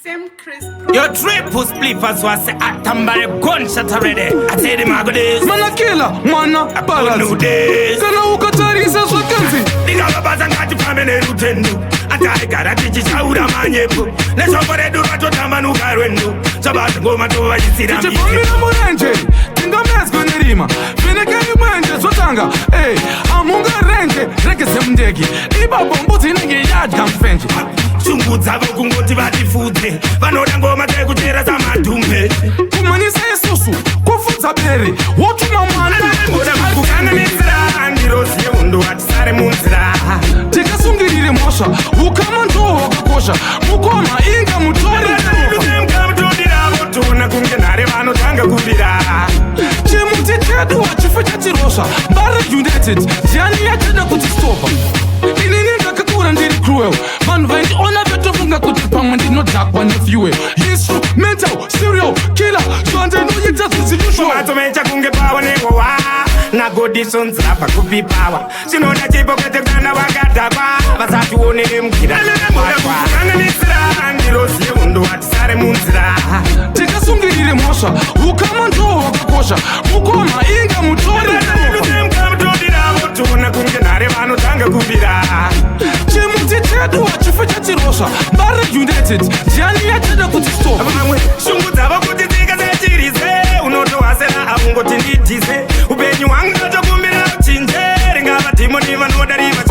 Same Chris. Your triple spliffers was a tambare gunshot already. I tell them I go this. Mana killer, mana balance. Kana ukatarisa swakanzi. Diga baza ngati famene rutendo. Ata gara tichi chaura manyepo. Leso pore dura to tamanu garwendo. Sabata ngoma to vajisira mi. Chifamira murenje, tinga mezgo nerima. Fineke yumenje swatanga. Hey, amunga renje, reke semndegi. Iba bombuti nenge yad kamfenje. Chungudza vokungoti vatifuze. Vanoda ngoma dzekuchera samadhumbe. Kumanisa isusu, kufudza bere. Wotuma mwana. Moda kukanganisira ndiroziye undo atisare munzira. Tikasungirire mosha, ukama ndo wakakosha. Mukoma inga mutori. Tuna kungenare vanotanga kubira. Chimuti chedu wachifu chatirosha. Mbare united, jiani yachada kutistopa. Inini ndakakura ndiri cruel. Vanhu vaindiona vetofunga kuti pamwe ndinodhakwa nefuel. History, mental, serial killer. Zvandinoita zvisiusual. Matomecha kunge pawa negowa. Nagodisonzira pakupipawa. Chinoda chipokete kana wakadhakwa. Vasati uonere mukira. Kukanganisira ndiroziye undo atisare munzira. Tikasungirire mosha, ukama ndo wakakosha. Mukoma inga mutori. Tuna kungenare vanotanga kubira. Chimuti chedu wachifu chatirosha. Mbare united, jiani yachada kutistopa. Vamwe shungu dzava kuti dzikasachirize. Unotohasera avungoti nditize. Upenyu hwangu ndotokumbira uchinje. Ringava dhimoni vanoda riva.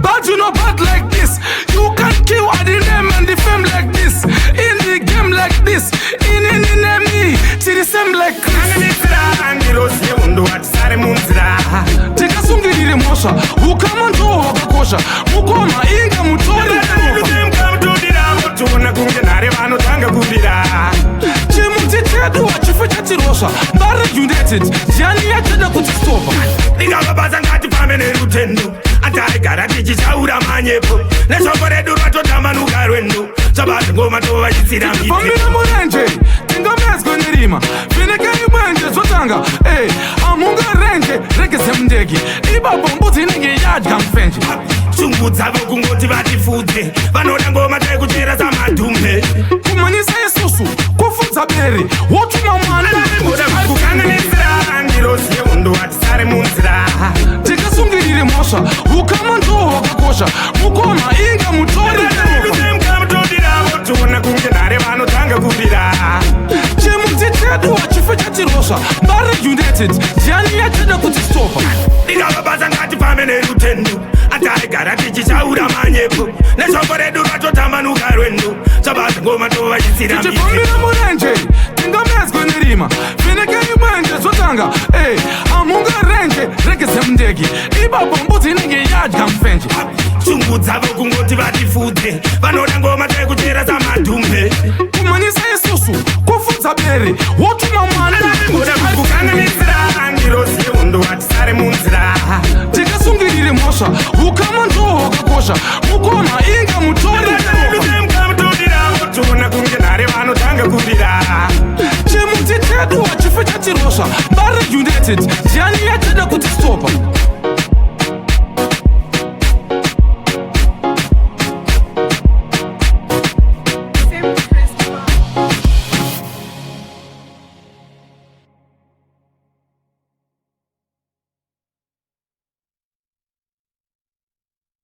But you know bad like this. You can't kill at the name and the fame like this. In the game like this. In enemy, till the same like Chris. Ndiroziye undo atisare munzira. Tikasungirire mosha, ukama ndo wakakosha. Mukoma inga mutori. Tuna kungenare vanotanga kubira. Chimuti chedu wachifu chatirosha. Mbare united, jiani yachada kutistopa. Ndingavabaza ngati pamene rutendo. Ataigara tichichaura manyepo. Neshoko redu ratotambanuka rwendo. Sabata ngoma tovachisira miti. Chifamira murenje, tinga mezgo nerima. Fineke yumenje zwatanga. Hey, amunga renje, reke semndegi. Iba bombuti nenge yadya mfenje. Shungu dzavo kungoti vatifuze. Vanoda ngoma dzekuchera samadhumbe. Kumanisa isusu, kufudza bere. Wotuma mwana. Moda kukanganisira ndiroziye undo atisare munzira. Tikasungirire mosha, ukama ndo wakakosha. Mukoma inga mutori. Tuna kungenare vanotanga kubira. Chimuti chedu wachifu chatirosha. Mbare united, jiani yachada kutistopa. Ndingavabaza ngati pamene rutendo. Ataigara tichichaura manyepo. Neshoko redu ratotambanuka rwendo. Sabata ngoma tovachisira miti. Chifamira murenje, tinga mezgo nerima. Fineke yumenje zwatanga. Hey, amunga renje, reke semndegi. Iba bombuti nenge yadya mfenje. Shungu dzavo kungoti vatifuze. Vanoda ngoma dzekuchera samadhumbe. Kumanisa isusu, kufudza bere. Wotuma mwana. Moda kukanganisira ndiroziye undo atisare munzira. Tikasungirire mosha, ukama ndo wakakosha. Mukoma inga mutori. Tuna kungenare vanotanga kubira. Chimuti chedu wachifu chatirosha. Mbare united, jiani yachada kutistopa.